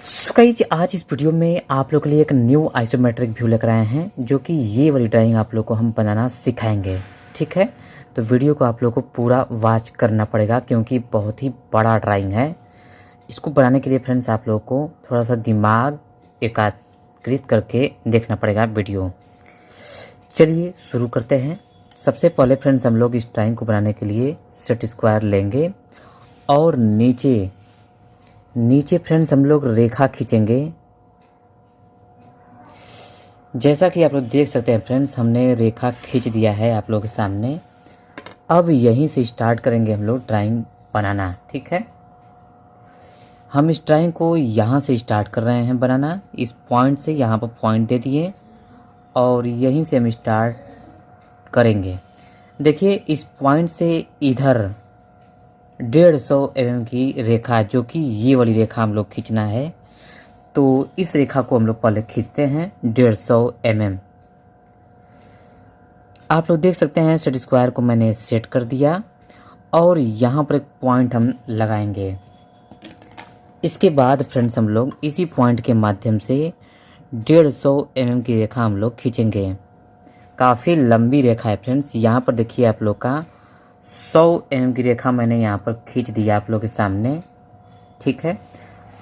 So guys, आज इस video में आप लोग के लिए एक न्यू आइसोमेट्रिक व्यू लेकर आए हैं, जो कि ये वाली ड्राइंग आप लोग को हम बनाना सिखाएंगे। ठीक है, तो वीडियो को आप लोग को पूरा वॉच करना पड़ेगा, क्योंकि बहुत ही बड़ा ड्राइंग है। इसको बनाने के लिए फ्रेंड्स आप लोग को थोड़ा सा दिमाग एकाग्रित करके देखना पड़ेगा वीडियो। चलिए शुरू करते हैं। सबसे पहले फ्रेंड्स हम लोग इस ड्राइंग को बनाने के लिए सेट स्क्वायर लेंगे और नीचे फ्रेंड्स हम लोग रेखा खींचेंगे। जैसा कि आप लोग देख सकते हैं फ्रेंड्स, हमने रेखा खींच दिया है आप लोगों के सामने। अब यहीं से स्टार्ट करेंगे हम लोग ड्राइंग बनाना। ठीक है, हम इस ड्राइंग को यहाँ से स्टार्ट कर रहे हैं बनाना। इस पॉइंट से यहाँ पर पॉइंट दे दिए और यहीं से हम स्टार्ट करेंगे। देखिए, इस पॉइंट से इधर 150 mm की रेखा, जो कि ये वाली रेखा हम लोग खींचना है, तो इस रेखा को हम लोग पहले खींचते हैं 150 mm। आप लोग देख सकते हैं सेट स्क्वायर को मैंने सेट कर दिया और यहाँ पर एक पॉइंट हम लगाएंगे। इसके बाद फ्रेंड्स हम लोग इसी पॉइंट के माध्यम से 150 mm की रेखा हम लोग खींचेंगे। काफ़ी लंबी रेखा है फ्रेंड्स। यहाँ पर देखिए, आप लोग का 100 mm की रेखा मैंने यहाँ पर खींच दिया आप लोग के सामने। ठीक है,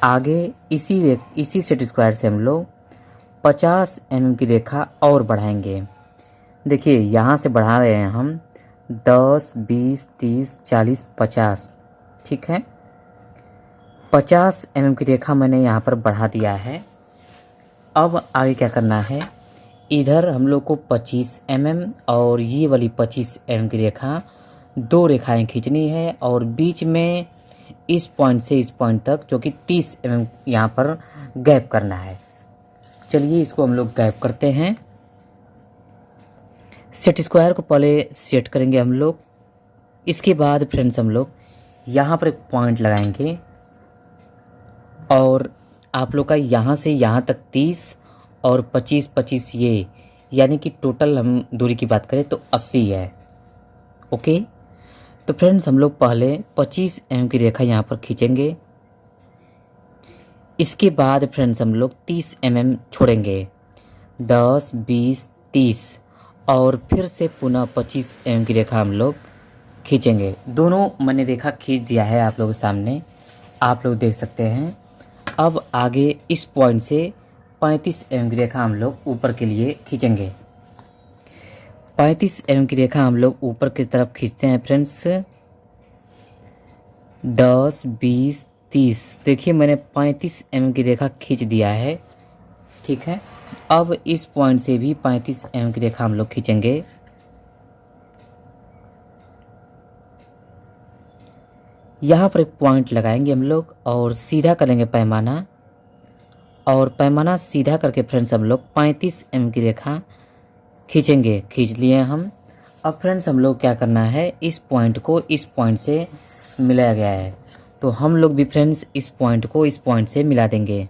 आगे इसी सेट स्क्वायर से हम लोग 50 mm की रेखा और बढ़ाएंगे। देखिए, यहाँ से बढ़ा रहे हैं हम 10, 20, 30, 40, 50। ठीक है, 50 mm की रेखा मैंने यहाँ पर बढ़ा दिया है। अब आगे क्या करना है, इधर हम लोग को 25 mm और ये वाली 25 mm की रेखा, दो रेखाएं खींचनी है और बीच में इस पॉइंट से इस पॉइंट तक, जो कि 30 mm यहाँ पर गैप करना है। चलिए इसको हम लोग गैप करते हैं। सेट स्क्वायर को पहले सेट करेंगे हम लोग। इसके बाद फ्रेंड्स हम लोग यहाँ पर एक पॉइंट लगाएंगे और आप लोग का यहाँ से यहाँ तक 30 और 25 25 ये, यानी कि टोटल हम दूरी की बात करें तो 80 है। ओके, तो फ्रेंड्स हम लोग पहले 25 mm की रेखा यहाँ पर खींचेंगे। इसके बाद फ्रेंड्स हम लोग 30 mm छोड़ेंगे, 10, 20, 30 और फिर से पुनः 25 mm की रेखा हम लोग खींचेंगे। दोनों मैंने रेखा खींच दिया है आप लोगों के सामने, आप लोग देख सकते हैं। अब आगे इस पॉइंट से 35 mm की रेखा हम लोग ऊपर के लिए खींचेंगे। 35 mm की रेखा हम लोग ऊपर की तरफ खींचते हैं फ्रेंड्स। 10, 20, 30, देखिए मैंने 35 mm की रेखा खींच दिया है। ठीक है, अब इस पॉइंट से भी 35 mm की रेखा हम लोग खींचेंगे। यहाँ पर एक पॉइंट लगाएंगे हम लोग और सीधा करेंगे पैमाना, और पैमाना सीधा करके फ्रेंड्स हम लोग 35 mm की रेखा खींचेंगे। खींच लिए हम। अब फ्रेंड्स हम लोग क्या करना है, इस पॉइंट को इस पॉइंट से मिलाया गया है, तो हम लोग भी फ्रेंड्स इस पॉइंट को इस पॉइंट से मिला देंगे।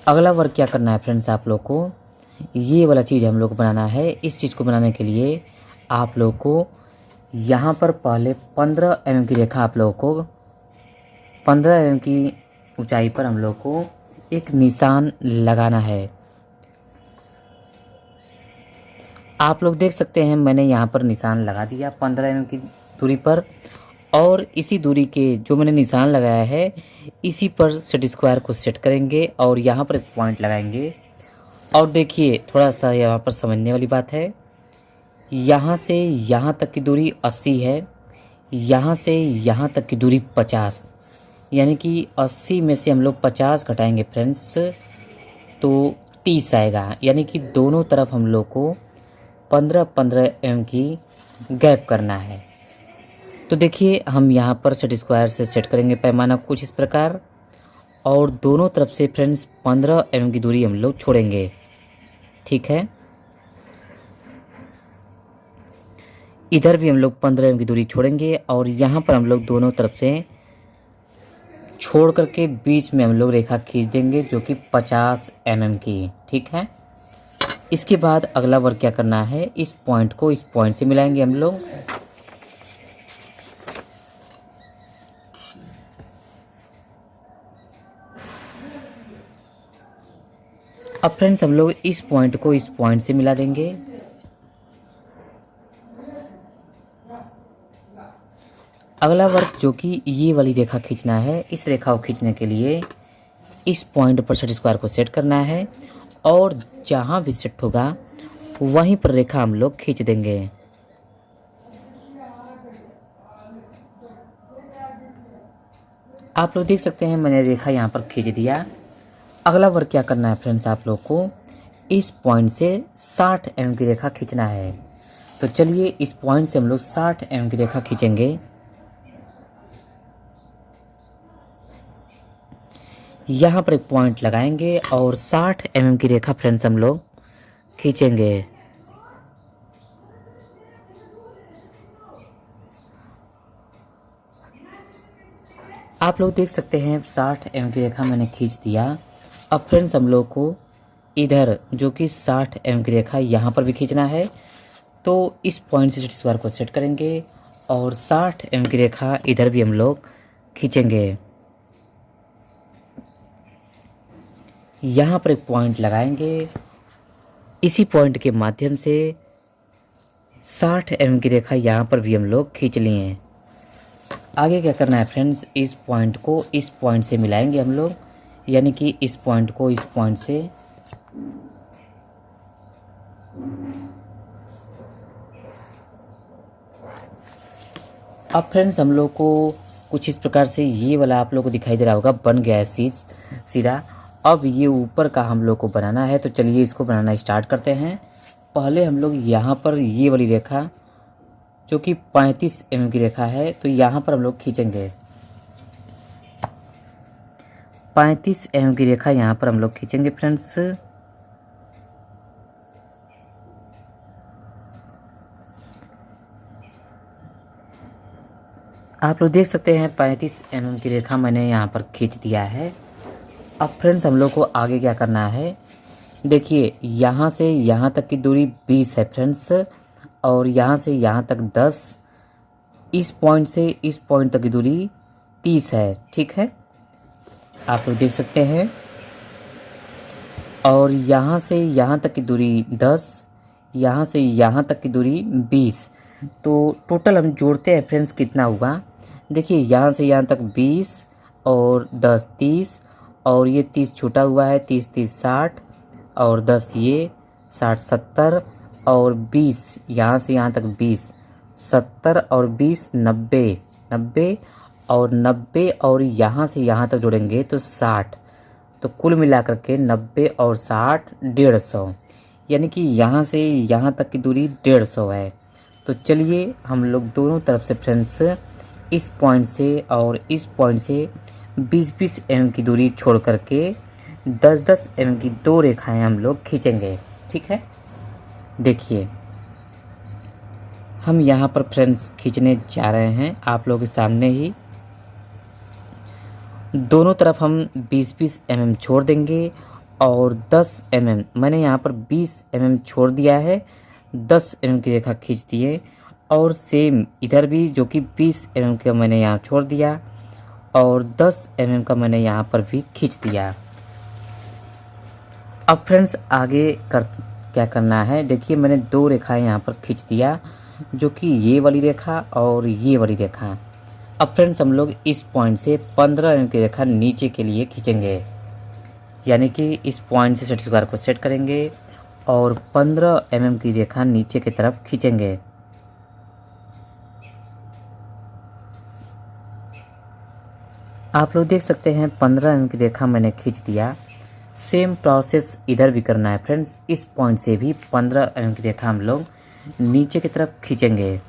अगला वर्क क्या करना है फ्रेंड्स, आप लोग को ये वाला चीज़ हम लोग को बनाना है। इस चीज़ को बनाने के लिए आप लोग को यहाँ पर पहले 15 mm की रेखा, आप लोगों को 15 mm की ऊंचाई पर हम लोग को एक निशान लगाना है। आप लोग देख सकते हैं मैंने यहाँ पर निशान लगा दिया 15 mm की दूरी पर, और इसी दूरी के जो मैंने निशान लगाया है इसी पर सेट स्क्वायर को सेट करेंगे और यहाँ पर एक पॉइंट लगाएंगे। और देखिए, थोड़ा सा यहाँ पर समझने वाली बात है, यहाँ से यहाँ तक की दूरी 80 है, यहाँ से यहाँ तक की दूरी 50, यानी कि 80 में से हम लोग 50 घटाएंगे फ्रेंड्स तो 30 आएगा, यानी कि दोनों तरफ हम लोग को 15-15 mm की गैप करना है। तो देखिए, हम यहाँ पर सेट स्क्वायर से सेट करेंगे पैमाना कुछ इस प्रकार, और दोनों तरफ से फ्रेंड्स 15 mm की दूरी हम लोग छोड़ेंगे। ठीक है, इधर भी हम लोग 15 mm की दूरी छोड़ेंगे और यहाँ पर हम लोग दोनों तरफ से छोड़ करके बीच में हम लोग रेखा खींच देंगे, जो कि 50 mm की। ठीक है, इसके बाद अगला वर्क क्या करना है, इस पॉइंट को इस पॉइंट से मिलाएंगे हम लोग अब फ्रेंड्स हम लोग इस पॉइंट को इस पॉइंट से मिला देंगे। अगला वर्क जो कि ये वाली रेखा खींचना है, इस रेखा को खींचने के लिए इस पॉइंट पर सेट स्क्वायर को सेट करना है और जहाँ भी सेट होगा वहीं पर रेखा हम लोग खींच देंगे। आप लोग देख सकते हैं मैंने रेखा यहाँ पर खींच दिया। अगला वर्क क्या करना है फ्रेंड्स, आप लोग को इस पॉइंट से 60 mm की रेखा खींचना है। तो चलिए इस पॉइंट से हम लोग 60 mm की रेखा खींचेंगे। यहाँ पर एक पॉइंट लगाएंगे और 60 mm की रेखा फ्रेंड्स हम लोग खींचेंगे। आप लोग देख सकते हैं 60 mm की रेखा मैंने खींच दिया। अब फ्रेंड्स हम लोग को इधर जो कि 60 mm की रेखा यहाँ पर भी खींचना है, तो इस पॉइंट से सेट स्क्वायर को सेट करेंगे और 60 mm की रेखा इधर भी हम लोग खींचेंगे। यहाँ पर एक पॉइंट लगाएंगे, इसी पॉइंट के माध्यम से 60 mm की रेखा यहाँ पर भी हम लोग खींच लिए। आगे क्या करना है फ्रेंड्स, इस पॉइंट को इस पॉइंट से मिलाएंगे हम लोग, यानी कि इस पॉइंट को इस पॉइंट से। अब फ्रेंड्स हम लोग को कुछ इस प्रकार से ये वाला आप लोग को दिखाई दे रहा होगा, बन गया है सिरा। अब ये ऊपर का हम लोग को बनाना है, तो चलिए इसको बनाना स्टार्ट करते हैं। पहले हम लोग यहाँ पर ये वाली रेखा जो कि 35 mm की रेखा है, तो यहाँ पर हम लोग खींचेंगे। 35 mm की रेखा यहाँ पर हम लोग खींचेंगे फ्रेंड्स। आप लोग देख सकते हैं 35 mm की रेखा मैंने यहाँ पर खींच दिया है। अब फ्रेंड्स हम लोग को आगे क्या करना है, देखिए यहाँ से यहाँ तक की दूरी 20 है फ्रेंड्स, और यहाँ से यहाँ तक 10, इस पॉइंट से इस पॉइंट तक की दूरी 30 है, ठीक है, आप लोग देख सकते हैं। और यहाँ से यहाँ तक की दूरी 10, यहाँ से यहाँ तक की दूरी 20, तो टोटल हम जोड़ते हैं फ्रेंड्स कितना हुआ। देखिए यहाँ से यहाँ तक 20 और 10 30, और ये 30 छूटा हुआ है, 30 30 60, और 10 ये 60 70, और 20 यहाँ से यहाँ तक 20 70, और 20 90 90, और 90 और यहाँ से यहाँ तक जोड़ेंगे तो 60, तो कुल मिलाकर के 90 और 60 150, यानी कि यहाँ से यहाँ तक की दूरी 150 है। तो चलिए हम लोग दोनों तरफ से फ्रेंड्स इस पॉइंट से और इस पॉइंट से 20-20 mm की दूरी छोड़ करके 10-10 mm की दो रेखाएं हम लोग खींचेंगे, ठीक है। देखिए हम यहाँ पर फ्रेंड्स खींचने जा रहे हैं आप लोगों के सामने ही। दोनों तरफ हम 20-20 mm छोड़ देंगे और 10 mm, मैंने यहाँ पर 20 mm छोड़ दिया है, 10 mm की रेखा खींच दिए, और सेम इधर भी जो कि 20 mm का मैंने यहाँ छोड़ दिया और 10 mm का मैंने यहाँ पर भी खींच दिया। अब फ्रेंड्स आगे क्या करना है, देखिए मैंने दो रेखाएं यहाँ पर खींच दिया, जो कि ये वाली रेखा और ये वाली रेखा। अब फ्रेंड्स हम लोग इस पॉइंट से 15 mm की रेखा नीचे के लिए खींचेंगे, यानी कि इस पॉइंट से सेट स्क्वायर को सेट करेंगे और 15 mm की रेखा नीचे की तरफ खींचेंगे। आप लोग देख सकते हैं 15 mm की रेखा मैंने खींच दिया। सेम प्रोसेस इधर भी करना है फ्रेंड्स, इस पॉइंट से भी 15 mm की रेखा हम लोग नीचे की तरफ खींचेंगे।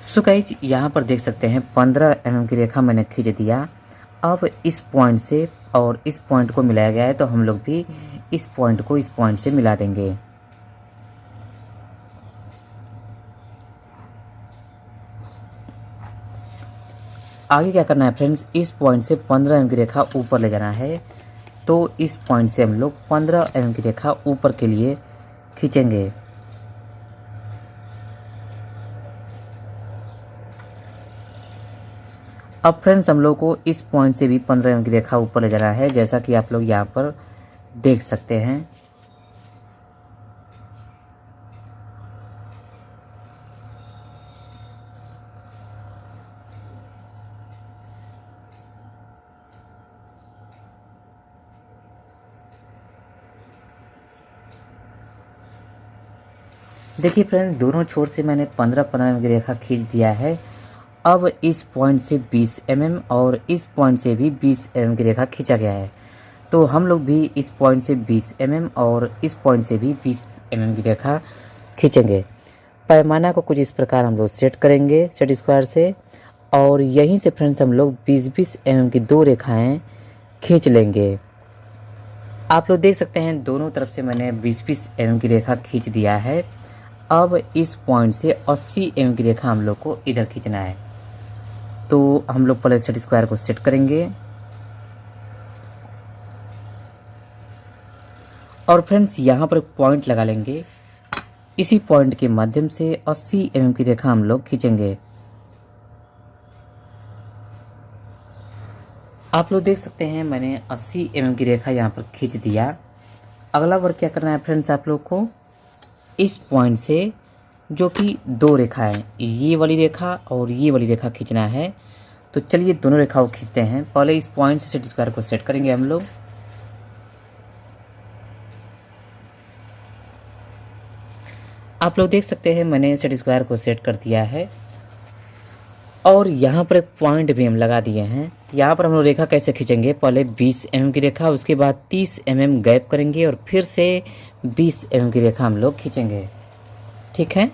सो गाइस यहाँ पर देख सकते हैं 15 mm की रेखा मैंने खींच दिया। अब इस पॉइंट से और इस पॉइंट को मिलाया गया है, तो हम लोग भी इस पॉइंट को इस पॉइंट से मिला देंगे। आगे क्या करना है फ्रेंड्स, इस पॉइंट से 15 mm की रेखा ऊपर ले जाना है, तो इस पॉइंट से हम लोग 15 mm की रेखा ऊपर के लिए खींचेंगे। अब फ्रेंड्स हम लोग को इस पॉइंट से भी 15 mm की रेखा ऊपर ले जाना है, जैसा कि आप लोग यहाँ पर देख सकते हैं। देखिए फ्रेंड, दोनों छोर से मैंने 15-15 mm की रेखा खींच दिया है। अब इस पॉइंट से 20 mm और इस पॉइंट से भी 20 mm की रेखा खींचा गया है, तो हम लोग भी इस पॉइंट से 20 mm और इस पॉइंट से भी 20 mm की रेखा खींचेंगे। पैमाना को कुछ इस प्रकार हम लोग सेट करेंगे सेट स्क्वायर से, और यहीं से फ्रेंड्स हम लोग 20-20 mm की दो रेखाएं खींच लेंगे। आप लोग देख सकते हैं दोनों तरफ से मैंने 20-20 mm की रेखा खींच दिया है। अब इस पॉइंट से 80 mm की रेखा हम लोग को इधर खींचना है, तो हम लोग पहले सेट स्क्वायर को सेट करेंगे। और फ्रेंड्स यहाँ पर पॉइंट लगा लेंगे, इसी पॉइंट के माध्यम से 80 mm की रेखा हम लोग खींचेंगे। आप लोग देख सकते हैं मैंने 80 mm की रेखा यहाँ पर खींच दिया। अगला वर्क क्या करना है फ्रेंड्स, आप लोग को इस पॉइंट से जो कि दो रेखाएं, ये वाली रेखा और ये वाली रेखा खींचना है। तो चलिए दोनों रेखाओं खींचते हैं। पहले इस पॉइंट से सेट स्क्वायर को सेट करेंगे हम लोग। आप लोग देख सकते हैं मैंने सेट स्क्वायर को सेट कर दिया है, और यहाँ पर एक पॉइंट भी हम लगा दिए हैं। यहाँ पर हम लोग रेखा कैसे खींचेंगे, पहले 20 mm की रेखा, उसके बाद 30 mm गैप करेंगे और फिर से 20 mm की रेखा हम लोग खींचेंगे। ठीक है,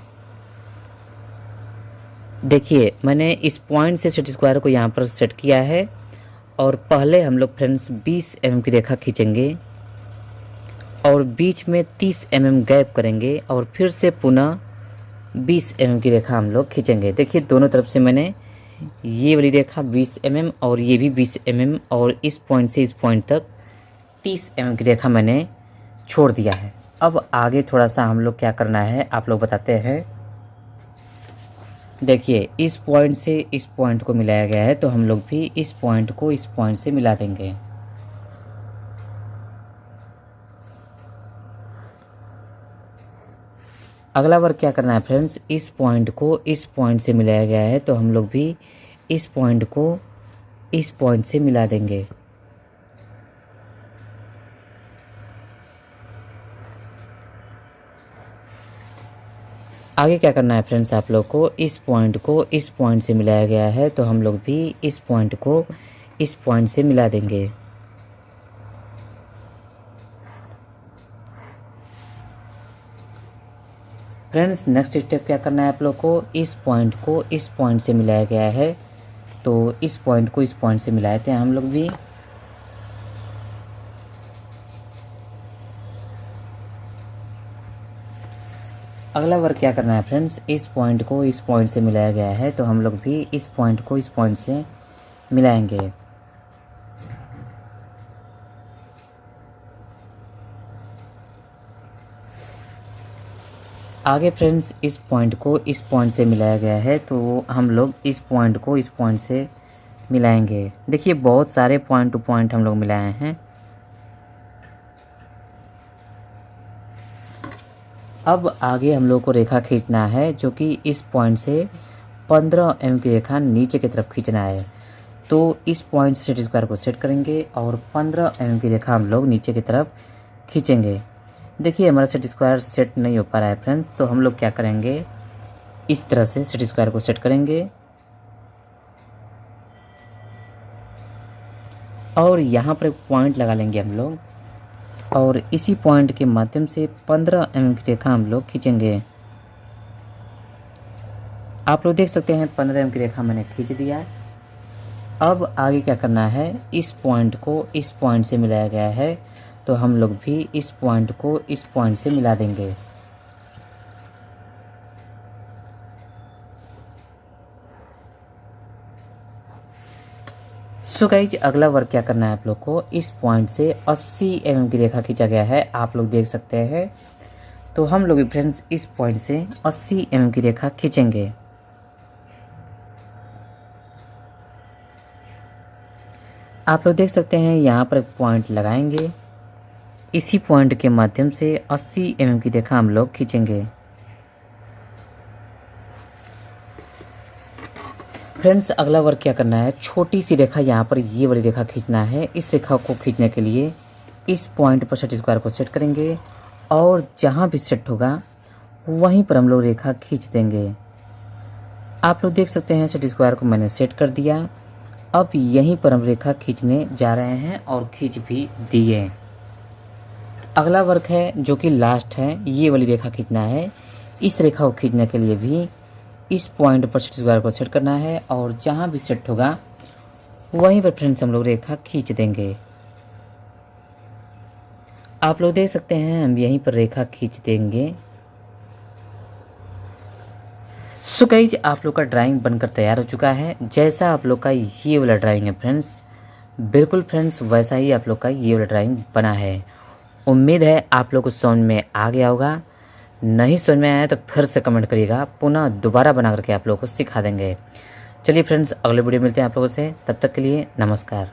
देखिए मैंने इस पॉइंट से सेट स्क्वायर को यहाँ पर सेट किया है, और पहले हम लोग फ्रेंड्स 20 mm की रेखा खींचेंगे और बीच में 30 mm गैप करेंगे और फिर से पुनः 20 mm की रेखा हम लोग खींचेंगे। देखिए दोनों तरफ से मैंने ये वाली रेखा 20 mm और ये भी 20 mm, और इस पॉइंट से इस पॉइंट तक 30 mm की रेखा मैंने छोड़ दिया है। अब आगे थोड़ा सा हम लोग क्या करना है आप लोग बताते हैं। देखिए इस पॉइंट से इस पॉइंट को मिलाया गया है, तो हम लोग भी इस पॉइंट को इस पॉइंट से मिला देंगे। अगला वर्क क्या करना है फ्रेंड्स, इस पॉइंट को इस पॉइंट से मिलाया गया है, तो हम लोग भी इस पॉइंट को इस पॉइंट से मिला देंगे। आगे क्या करना है फ्रेंड्स, आप लोग को इस पॉइंट से मिलाया गया है, तो हम लोग भी इस पॉइंट को इस पॉइंट से मिला देंगे। फ्रेंड्स नेक्स्ट स्टेप क्या करना है आप लोग को, इस पॉइंट से मिलाया गया है, तो इस पॉइंट को इस पॉइंट से मिलाए थे हम लोग भी। अगला वर्क क्या करना है फ्रेंड्स, इस पॉइंट को इस पॉइंट से मिलाया गया है, तो हम लोग भी इस पॉइंट को इस पॉइंट से मिलाएंगे। आगे फ्रेंड्स इस पॉइंट को इस पॉइंट से मिलाया गया है, तो हम लोग इस पॉइंट को इस पॉइंट से मिलाएंगे। देखिए बहुत सारे पॉइंट टू पॉइंट हम लोग मिलाए हैं। अब आगे हम लोग को रेखा खींचना है, जो कि इस पॉइंट से 15 mm की रेखा नीचे की तरफ खींचना है। तो इस पॉइंट से सेट स्क्वायर को सेट करेंगे और 15 mm की रेखा हम लोग नीचे की तरफ खींचेंगे। देखिए हमारा सेट स्क्वायर सेट नहीं हो पा रहा है फ्रेंड्स, तो हम लोग क्या करेंगे, इस तरह से सेट स्क्वायर को सेट करेंगे और यहाँ पर एक पॉइंट लगा लेंगे हम लोग, और इसी पॉइंट के माध्यम से 15 mm की रेखा हम लोग खींचेंगे। आप लोग देख सकते हैं 15 mm की रेखा मैंने खींच दिया है। अब आगे क्या करना है, इस पॉइंट को इस पॉइंट से मिलाया गया है, तो हम लोग भी इस पॉइंट को इस पॉइंट से मिला देंगे। सो गाइज अगला वर्क क्या करना है आप लोग को, इस पॉइंट से 80 mm की रेखा खींचा गया है, आप लोग देख सकते हैं। तो हम लोग भी फ्रेंड्स इस पॉइंट से 80 mm की रेखा खींचेंगे। आप लोग देख सकते हैं यहाँ पर एक पॉइंट लगाएंगे। इसी पॉइंट के माध्यम से 80 mm की रेखा हम लोग खींचेंगे। फ्रेंड्स अगला वर्क क्या करना है, छोटी सी रेखा यहाँ पर ये वाली रेखा खींचना है। इस रेखा को खींचने के लिए इस पॉइंट पर सेट स्क्वायर को सेट करेंगे और जहाँ भी सेट होगा वहीं पर हम लोग रेखा खींच देंगे। आप लोग देख सकते हैं सेट स्क्वायर को मैंने सेट कर दिया। अब यहीं पर हम रेखा खींचने जा रहे हैं और खींच भी दिए। अगला वर्क है जो कि लास्ट है, ये वाली रेखा खींचना है। इस रेखा को खींचने के लिए भी इस पॉइंट पर सेट स्क्वायर को सेट करना है और जहाँ भी सेट होगा वहीं पर फ्रेंड्स हम लोग रेखा खींच देंगे। आप लोग देख सकते हैं हम यहीं पर रेखा खींच देंगे। सो गाइज आप लोग का ड्राइंग बनकर तैयार हो चुका है। जैसा आप लोग का ये वाला ड्राइंग है फ्रेंड्स, बिल्कुल फ्रेंड्स वैसा ही आप लोग का ये वाला ड्राइंग बना है। उम्मीद है आप लोग को समझ में आ गया होगा। नहीं समझ में आया तो फिर से कमेंट करिएगा, पुनः दोबारा बना करके आप लोगों को सिखा देंगे। चलिए फ्रेंड्स अगले वीडियो मिलते हैं आप लोगों से, तब तक के लिए नमस्कार।